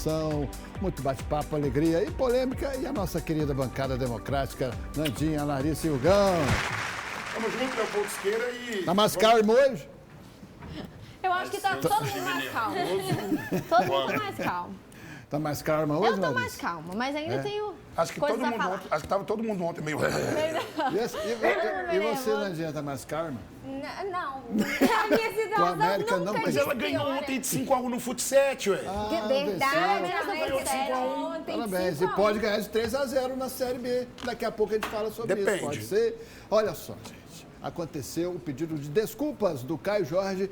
informação, muito bate-papo, alegria e polêmica. E a nossa querida bancada democrática, Nandinha, Larissa e o Gão. Tamo junto, Leopoldo Siqueira e... Tá mais calmo hoje? Eu acho que tá todo mundo mais calmo. Todo mundo tá mais calmo. Tá mais calma hoje, Eu tô Larissa? mais calma, mas ainda tenho Acho que coisas todo a mundo falar. ontem, acho que tava todo mundo ontem meio... E você, Nandinha, tá mais calma? Não, a minha situação O América não, nunca Mas ela ganhou piora. ontem de 5-1 no Futsete, ué. Verdade, ganhou de 5 a 1. ontem. Parabéns. E pode ganhar de 3-0 na Série B. Daqui a pouco a gente fala sobre Depende. isso. Pode ser. Olha só, gente. Aconteceu o pedido de desculpas do Caio Jorge,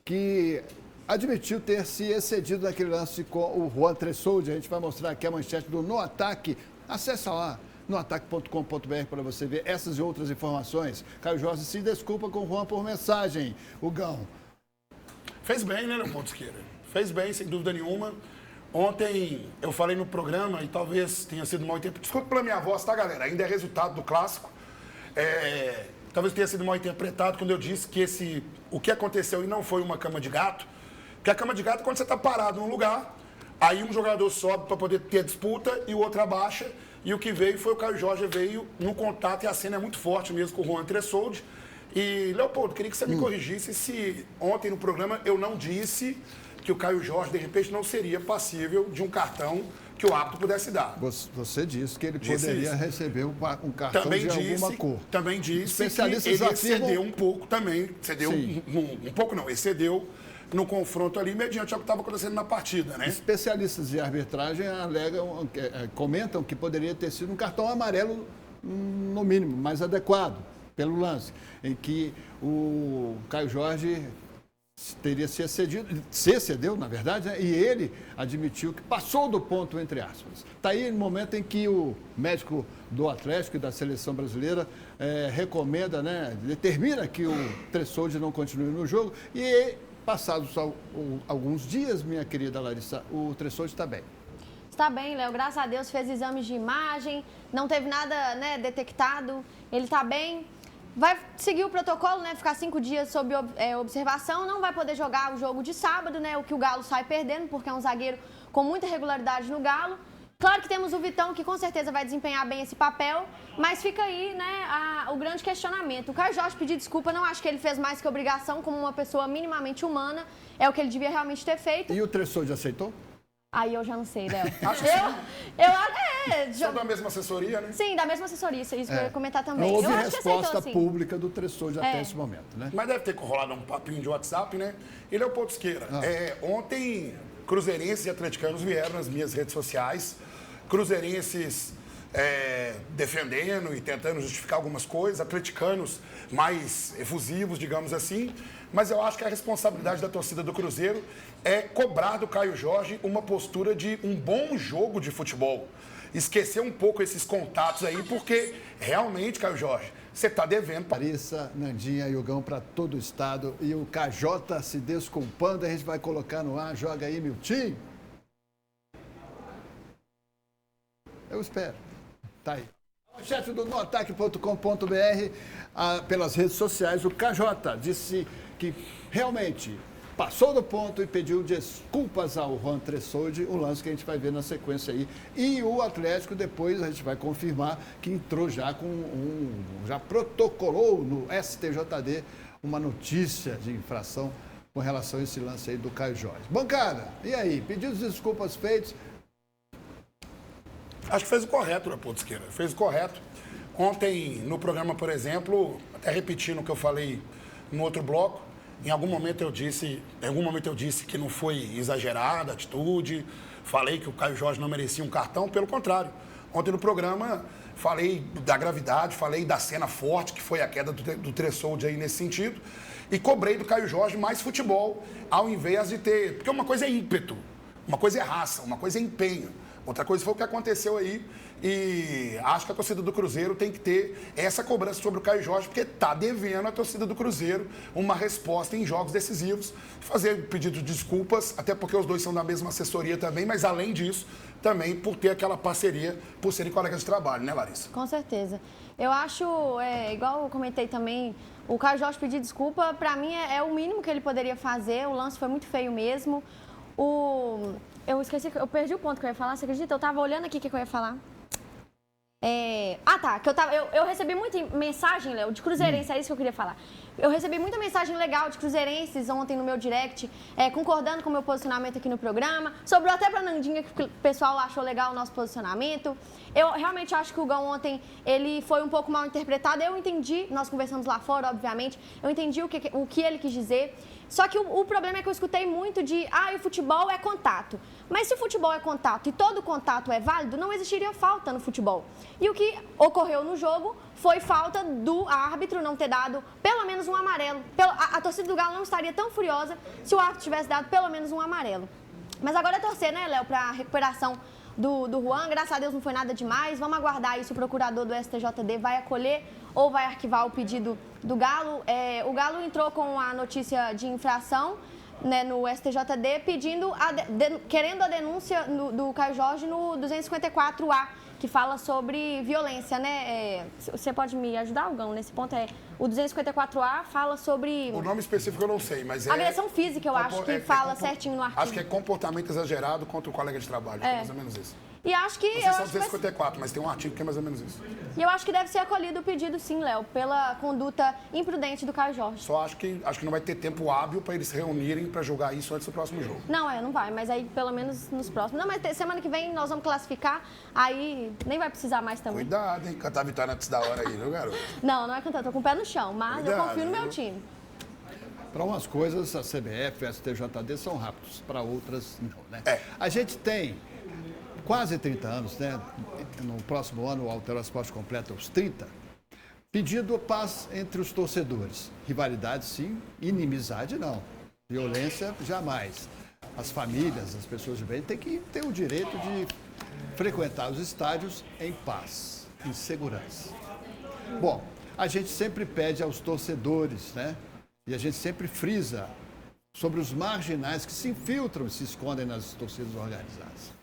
que admitiu ter se excedido naquele lance com o Juan Tressoldi. A gente vai mostrar aqui a manchete do No Ataque. Acessa lá, noataque.com.br, para você ver essas e outras informações. Caio Jorge se desculpa com o Juan por mensagem. O Gão. Fez bem, né, Leopoldo Siqueira? Fez bem, sem dúvida nenhuma. Ontem eu falei no programa e talvez tenha sido mal interpretado. Desculpa pela minha voz, tá, galera? Ainda é resultado do clássico. Talvez tenha sido mal interpretado quando eu disse que o que aconteceu e não foi uma cama de gato. Porque a cama de gato é quando você está parado num lugar, aí um jogador sobe para poder ter disputa e o outro abaixa. E o que veio foi o Caio Jorge veio no contato e a cena é muito forte mesmo com o Juan Tressoldi. E, Leopoldo, queria que você me corrigisse se ontem no programa eu não disse que o Caio Jorge, de repente, não seria passível de um cartão que o árbitro pudesse dar. Você disse que ele Disse poderia isso. receber um cartão de alguma cor. Também disse que Especialistas ele afirmam... excedeu um pouco também. Excedeu um pouco não, excedeu no confronto ali, mediante ao que estava acontecendo na partida, né? Especialistas de arbitragem comentam que poderia ter sido um cartão amarelo, no mínimo, mais adequado, pelo lance, em que o Caio Jorge teria se excedeu, na verdade, né? E ele admitiu que passou do ponto, entre aspas. Está aí no momento em que o médico do Atlético e da seleção brasileira recomenda, né? Determina que o Tressoldi não continue no jogo e... Passados alguns dias, minha querida Larissa, o Tressoldi está bem. Está bem, Léo, graças a Deus, fez exames de imagem, não teve nada, né, detectado, ele está bem. Vai seguir o protocolo, né, ficar 5 dias sob observação, não vai poder jogar o jogo de sábado, né, o que o Galo sai perdendo, porque é um zagueiro com muita regularidade no Galo. Claro que temos o Vitão, que com certeza vai desempenhar bem esse papel, mas fica aí, né, o grande questionamento. O Caio Jorge pedir desculpa, não acho que ele fez mais que obrigação, como uma pessoa minimamente humana, é o que ele devia realmente ter feito. E o Tressoldi aceitou? Aí eu já não sei, Léo. Acho que sim. São da mesma assessoria, né? Sim, da mesma assessoria, isso que eu ia comentar também. Não houve eu acho que resposta aceitou, sim. pública do Tressoldi até esse momento, né? Mas deve ter rolado um papinho de WhatsApp, né? E Leopoldo Siqueira, ontem cruzeirenses e atleticanos vieram nas minhas redes sociais, cruzeirenses defendendo e tentando justificar algumas coisas, atleticanos mais efusivos, digamos assim, mas eu acho que a responsabilidade da torcida do Cruzeiro é cobrar do Caio Jorge uma postura de um bom jogo de futebol. Esquecer um pouco esses contatos aí, porque realmente, Caio Jorge, você está devendo. Larissa, Nandinha e o Gão para todo o estado e o KJ se desculpando, a gente vai colocar no ar, joga aí, Miltinho. Eu espero. Tá aí. O chefe do noataque.com.br, pelas redes sociais, o KJ disse que realmente passou do ponto e pediu desculpas ao Juan Tressoldi, um lance que a gente vai ver na sequência aí. E o Atlético depois a gente vai confirmar que entrou já já protocolou no STJD uma notícia de infração com relação a esse lance aí do Caio Jorge. Bancada, e aí? Pedidos de desculpas feitos? Acho que fez o correto, Leopoldo Siqueira. Fez o correto. Ontem, no programa, por exemplo, até repetindo o que eu falei no outro bloco, em algum momento eu disse que não foi exagerada a atitude, falei que o Caio Jorge não merecia um cartão, pelo contrário. Ontem no programa falei da gravidade, falei da cena forte, que foi a queda do Tressoldi aí nesse sentido, e cobrei do Caio Jorge mais futebol, ao invés de ter... Porque uma coisa é ímpeto, uma coisa é raça, uma coisa é empenho. Outra coisa foi o que aconteceu aí e acho que a torcida do Cruzeiro tem que ter essa cobrança sobre o Caio Jorge, porque está devendo a torcida do Cruzeiro uma resposta em jogos decisivos, fazer pedido de desculpas, até porque os dois são da mesma assessoria também, mas além disso, também por ter aquela parceria, por serem colegas de trabalho, né, Larissa? Com certeza. Eu acho, igual eu comentei também, o Caio Jorge pedir desculpa, para mim é o mínimo que ele poderia fazer, o lance foi muito feio mesmo. Eu esqueci, eu perdi o ponto que eu ia falar, você acredita? Eu tava olhando aqui o que eu ia falar. Eu recebi muita mensagem, Léo, de cruzeirense, é isso que eu queria falar. Eu recebi muita mensagem legal de cruzeirenses ontem no meu direct, concordando com o meu posicionamento aqui no programa. Sobrou até pra Nandinha, que o pessoal achou legal o nosso posicionamento. Eu realmente acho que o Gão ontem, ele foi um pouco mal interpretado. Eu entendi, nós conversamos lá fora, obviamente, eu entendi o que ele quis dizer. Só que o problema é que eu escutei muito de, o futebol é contato. Mas se o futebol é contato e todo contato é válido, não existiria falta no futebol. E o que ocorreu no jogo foi falta do árbitro não ter dado pelo menos um amarelo. A torcida do Galo não estaria tão furiosa se o árbitro tivesse dado pelo menos um amarelo. Mas agora é torcer, né, Léo, para a recuperação do Juan. Graças a Deus não foi nada demais. Vamos aguardar aí se o procurador do STJD vai acolher ou vai arquivar o pedido do Galo. O Galo entrou com a notícia de infração, né, no STJD, querendo a denúncia do Caio Jorge no 254A, que fala sobre violência, né? Você pode me ajudar, Gão, nesse ponto? O 254A fala sobre... O nome específico eu não sei, mas agressão física, eu acho que fala certinho no artigo. Acho que é comportamento exagerado contra o colega de trabalho, é mais ou menos isso. E acho que... Não sei se é o 254, mas tem um artigo que é mais ou menos isso. E eu acho que deve ser acolhido o pedido, sim, Léo, pela conduta imprudente do Caio Jorge. Só acho que não vai ter tempo hábil para eles se reunirem para julgar isso antes do próximo jogo. Não vai, mas aí pelo menos nos próximos. Não, mas semana que vem nós vamos classificar, aí nem vai precisar mais também. Cuidado, hein? Cantar vitória antes da hora aí, viu, garoto? Não é cantar, tô com o pé no chão, mas cuidado, eu confio no meu time. Para umas coisas, a CBF e a STJD são rápidos, para outras não, né? A gente tem quase 30 anos, né? No próximo ano o Altero Esporte completa os 30. Pedido paz entre os torcedores. Rivalidade, sim. Inimizade, não. Violência, jamais. As famílias, as pessoas de bem, têm que ter o direito de frequentar os estádios em paz, em segurança. Bom, a gente sempre pede aos torcedores, né? E a gente sempre frisa sobre os marginais que se infiltram e se escondem nas torcidas organizadas.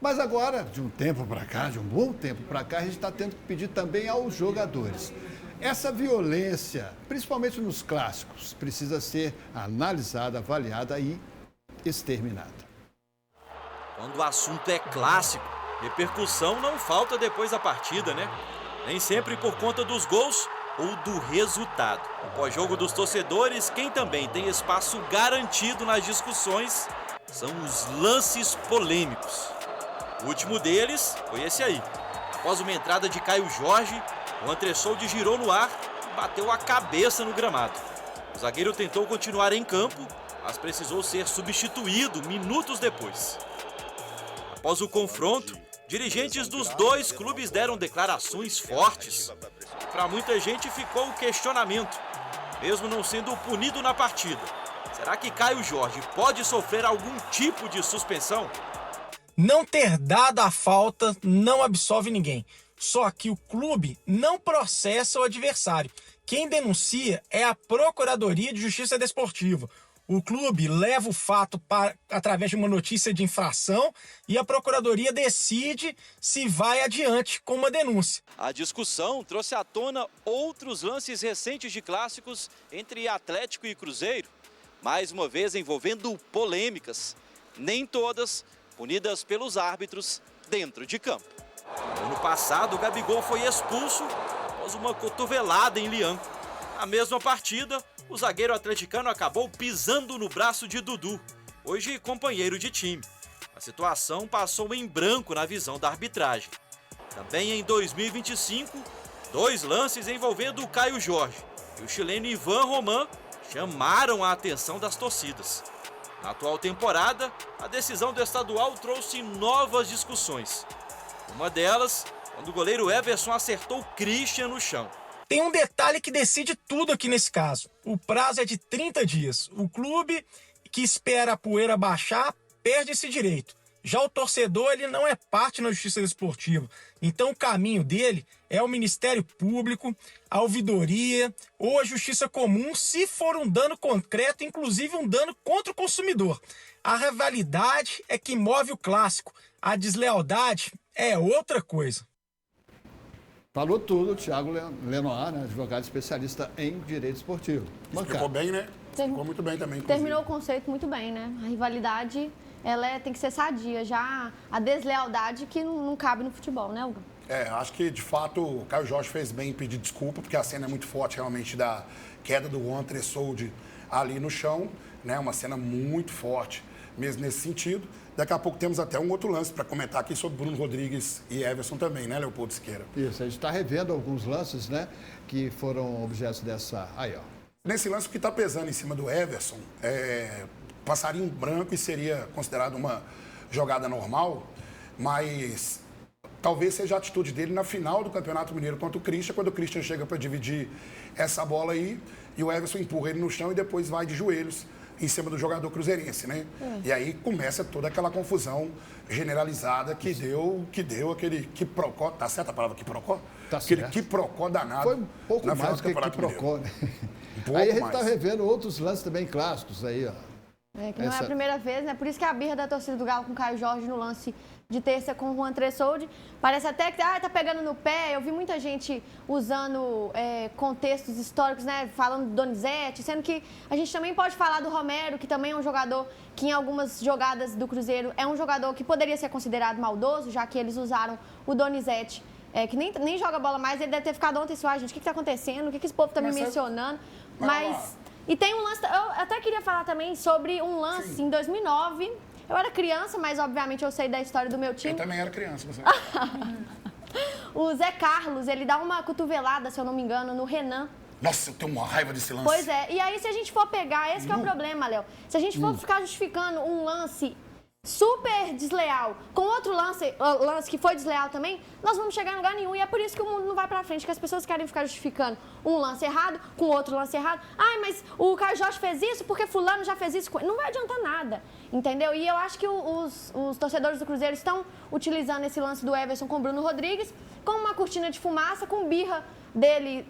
Mas agora, de um tempo para cá, de um bom tempo para cá, a gente está tendo que pedir também aos jogadores. Essa violência, principalmente nos clássicos, precisa ser analisada, avaliada e exterminada. Quando o assunto é clássico, repercussão não falta depois da partida, né? Nem sempre por conta dos gols ou do resultado. No pós-jogo dos torcedores, quem também tem espaço garantido nas discussões são os lances polêmicos. O último deles foi esse aí. Após uma entrada de Caio Jorge, o Andressoldi girou no ar e bateu a cabeça no gramado. O zagueiro tentou continuar em campo, mas precisou ser substituído minutos depois. Após o confronto, dirigentes dos dois clubes deram declarações fortes. Para muita gente ficou o questionamento, mesmo não sendo punido na partida. Será que Caio Jorge pode sofrer algum tipo de suspensão? Não ter dado a falta não absolve ninguém. Só que o clube não processa o adversário. Quem denuncia é a Procuradoria de Justiça Desportiva. O clube leva o fato através de uma notícia de infração e a Procuradoria decide se vai adiante com uma denúncia. A discussão trouxe à tona outros lances recentes de clássicos entre Atlético e Cruzeiro, mais uma vez envolvendo polêmicas. Nem todas punidas pelos árbitros dentro de campo. No ano passado, o Gabigol foi expulso após uma cotovelada em Lian. Na mesma partida, o zagueiro atleticano acabou pisando no braço de Dudu, hoje companheiro de time. A situação passou em branco na visão da arbitragem. Também em 2025, 2 lances envolvendo o Caio Jorge e o chileno Ivan Roman chamaram a atenção das torcidas. Na atual temporada, a decisão do estadual trouxe novas discussões. Uma delas, quando o goleiro Everson acertou Christian no chão. Tem um detalhe que decide tudo aqui nesse caso. O prazo é de 30 dias. O clube que espera a poeira baixar perde esse direito. Já o torcedor, ele não é parte na Justiça Desportiva. Então o caminho dele é o Ministério Público, a ouvidoria ou a Justiça Comum, se for um dano concreto, inclusive um dano contra o consumidor. A rivalidade é que move o clássico. A deslealdade é outra coisa. Falou tudo, Thiago Lenoir, né, advogado especialista em direito esportivo. Explicou bem, né? Explicou muito bem também. Terminou o conceito muito bem, né? A rivalidade tem que ser sadia. Já a deslealdade que não cabe no futebol, né, Hugo? Acho que, de fato, o Caio Jorge fez bem em pedir desculpa, porque a cena é muito forte, realmente, da queda do Juan Tressoldi ali no chão, né? Uma cena muito forte, mesmo nesse sentido. Daqui a pouco temos até um outro lance para comentar aqui sobre Bruno Rodrigues e Everson também, né, Leopoldo Siqueira? Isso, a gente está revendo alguns lances, né, que foram objetos dessa... Aí, ó. Nesse lance, o que está pesando em cima do Everson passaria em branco e seria considerado uma jogada normal, mas... talvez seja a atitude dele na final do Campeonato Mineiro contra o Christian, quando o Christian chega para dividir essa bola aí e o Everson empurra ele no chão e depois vai de joelhos em cima do jogador cruzeirense, né? E aí começa toda aquela confusão generalizada que deu aquele quiprocó, tá certa a palavra quiprocó? Tá aquele certo. quiprocó danado. Foi um pouco na final mais do do que Campeonato quiprocó, Mineiro. né? Um pouco Aí a gente mais. está revendo outros lances também clássicos aí, ó. Que não é a primeira vez, né? Por isso que a birra da torcida do Galo com o Caio Jorge no lance de terça com o Juan Tressoldi. Parece até que tá pegando no pé. Eu vi muita gente usando contextos históricos, né? Falando do Donizete, sendo que a gente também pode falar do Romero, que também é um jogador que em algumas jogadas do Cruzeiro é um jogador que poderia ser considerado maldoso, já que eles usaram o Donizete, que nem joga bola mais. Ele deve ter ficado ontem assim, gente, o que tá acontecendo? O que esse povo tá me mencionando? Mas... E tem um lance, eu até queria falar também sobre um lance em 2009. Eu era criança, mas obviamente eu sei da história do meu time. Eu também era criança, você. O Zé Carlos, ele dá uma cotovelada, se eu não me engano, no Renan. Nossa, eu tenho uma raiva desse lance. Pois é, e aí se a gente for pegar, esse que é o problema, Léo. Se a gente for ficar justificando um lance super desleal com outro lance que foi desleal também, nós vamos chegar em lugar nenhum. E é por isso que o mundo não vai pra frente, que as pessoas querem ficar justificando um lance errado com outro lance errado. Ai, mas o Caio Jorge fez isso porque fulano já fez isso. Não vai adiantar nada, entendeu? E eu acho que os torcedores do Cruzeiro estão utilizando esse lance do Everson com o Bruno Rodrigues como uma cortina de fumaça, com birra dele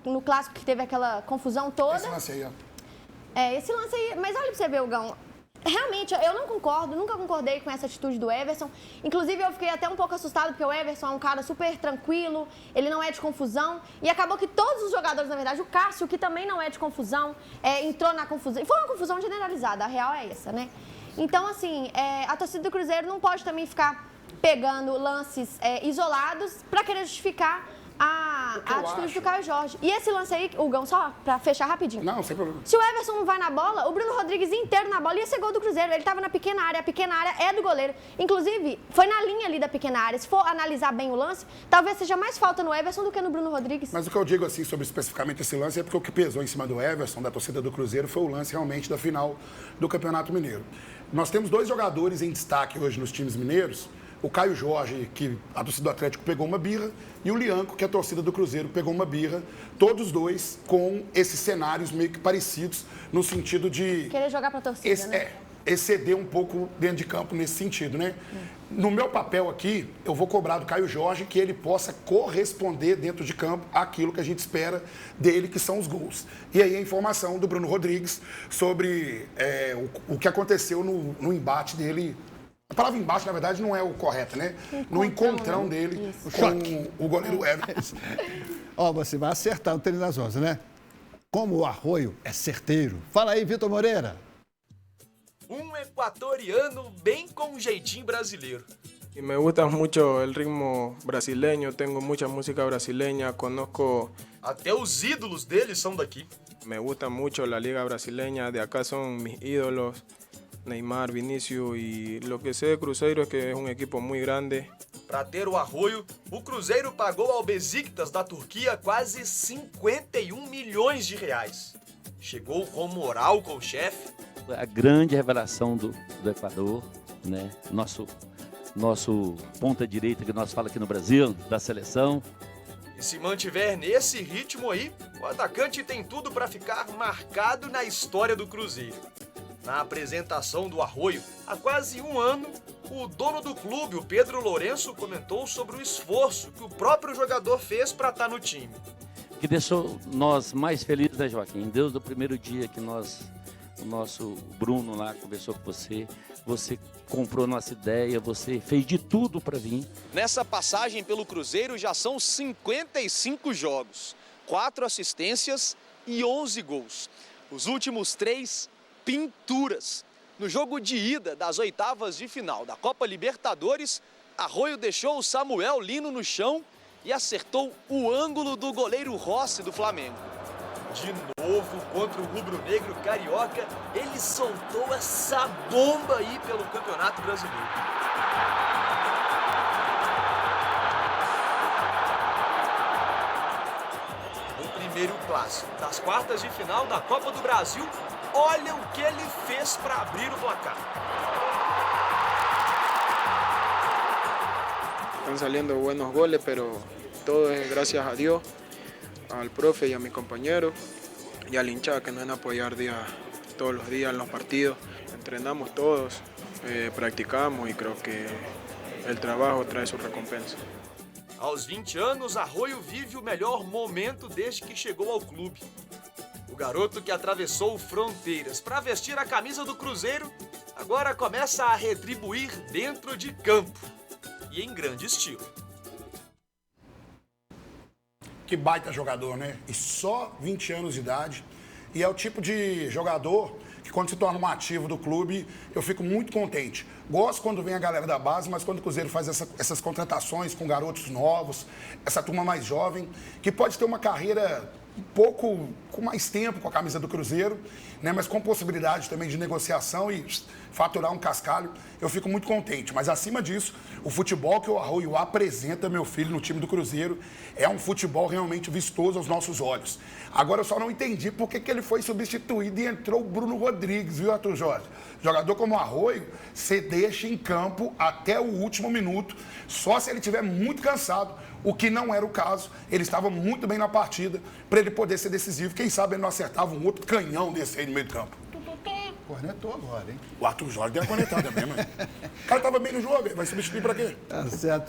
no clássico que teve aquela confusão toda. Esse lance aí, ó. Esse lance aí, mas olha pra você ver, Hugão. Realmente, eu não concordo, nunca concordei com essa atitude do Everson. Inclusive, eu fiquei até um pouco assustado, porque o Everson é um cara super tranquilo, ele não é de confusão. E acabou que todos os jogadores, na verdade, o Cássio, que também não é de confusão, entrou na confusão. E foi uma confusão generalizada, a real é essa, né? Então, assim, a torcida do Cruzeiro não pode também ficar pegando lances isolados para querer justificar a atitude do Caio Jorge. E esse lance aí, Hugão, só pra fechar rapidinho. Não, sem problema. Se o Everson não vai na bola, o Bruno Rodrigues inteiro na bola ia ser gol do Cruzeiro. Ele tava na pequena área, a pequena área é do goleiro. Inclusive, foi na linha ali da pequena área. Se for analisar bem o lance, talvez seja mais falta no Everson do que no Bruno Rodrigues. Mas o que eu digo assim sobre especificamente esse lance é porque o que pesou em cima do Everson, da torcida do Cruzeiro, foi o lance realmente da final do Campeonato Mineiro. Nós temos dois jogadores em destaque hoje nos times mineiros. O Caio Jorge, que a torcida do Atlético pegou uma birra, e o Lianco, que a torcida do Cruzeiro pegou uma birra, todos dois com esses cenários meio que parecidos, no sentido de... Querer jogar pra torcida, né? Exceder um pouco dentro de campo nesse sentido, né? No meu papel aqui, eu vou cobrar do Caio Jorge que ele possa corresponder dentro de campo àquilo que a gente espera dele, que são os gols. E aí a informação do Bruno Rodrigues sobre o que aconteceu no embate dele. A palavra embaixo, na verdade, não é o correto, né? No encontrão dele com o goleiro Everton. Ó, você vai acertar no Treino das 11, né? Como o arroio é certeiro. Fala aí, Vitor Moreira. Um equatoriano bem com jeitinho brasileiro. Y me gusta mucho el ritmo brasileño, tengo mucha música brasileña, conozco... Até os ídolos dele são daqui. Me gusta mucho la liga brasileña, de acá son mis ídolos, Neymar, Vinícius, y lo que sé de Cruzeiro es que es un equipo muy grande. Para ter o arroio, o Cruzeiro pagou ao Besiktas da Turquia quase 51 milhões de reais. Chegou com moral com o chefe. A grande revelação do Equador, né? Nosso ponta-direita que nós falamos aqui no Brasil, da seleção. E se mantiver nesse ritmo aí, o atacante tem tudo para ficar marcado na história do Cruzeiro. Na apresentação do arroio, há quase um ano, o dono do clube, o Pedro Lourenço, comentou sobre o esforço que o próprio jogador fez para estar no time. Que deixou nós mais felizes, né, Joaquim? Desde o primeiro dia que o nosso Bruno lá conversou com você, você comprou nossa ideia, você fez de tudo para vir. Nessa passagem pelo Cruzeiro já são 55 jogos, 4 assistências e 11 gols. Os últimos 3, pinturas. No jogo de ida das oitavas de final da Copa Libertadores, Arroio deixou o Samuel Lino no chão e acertou o ângulo do goleiro Rossi do Flamengo. De novo contra o rubro-negro carioca, ele soltou essa bomba aí pelo Campeonato Brasileiro. No primeiro clássico das quartas de final da Copa do Brasil, olha o que ele fez para abrir o placar. Están saliendo buenos goles, pero todo es gracias a Dios, al profe y a mis compañeros y a la hinchada que nos van a apoyar todos los días en los partidos. Entrenamos todos, practicamos y creo que el trabajo trae su recompensa. Aos 20 anos, Arroio vive o melhor momento desde que chegou ao clube. O garoto que atravessou fronteiras para vestir a camisa do Cruzeiro agora começa a retribuir dentro de campo e em grande estilo. Que baita jogador, né? E só 20 anos de idade. E é o tipo de jogador que quando se torna um ativo do clube, eu fico muito contente. Gosto quando vem a galera da base, mas quando o Cruzeiro faz essas contratações com garotos novos, essa turma mais jovem, que pode ter uma carreira um pouco com mais tempo com a camisa do Cruzeiro, né? Mas com possibilidade também de negociação e faturar um cascalho, eu fico muito contente. Mas acima disso, o futebol que o Arroio apresenta, meu filho, no time do Cruzeiro, é um futebol realmente vistoso aos nossos olhos. Agora eu só não entendi por que ele foi substituído e entrou o Bruno Rodrigues, viu, Arthur Jorge? Jogador como o Arroio, você deixa em campo até o último minuto, só se ele estiver muito cansado, o que não era o caso. Ele estava muito bem na partida para ele poder ser decisivo. Quem sabe ele não acertava um outro canhão desse aí no meio do campo. Cornetou agora, hein? O Arthur Jorge deu uma cornetada mesmo. O cara estava bem no jogo, vai substituir para quê? Tá certo.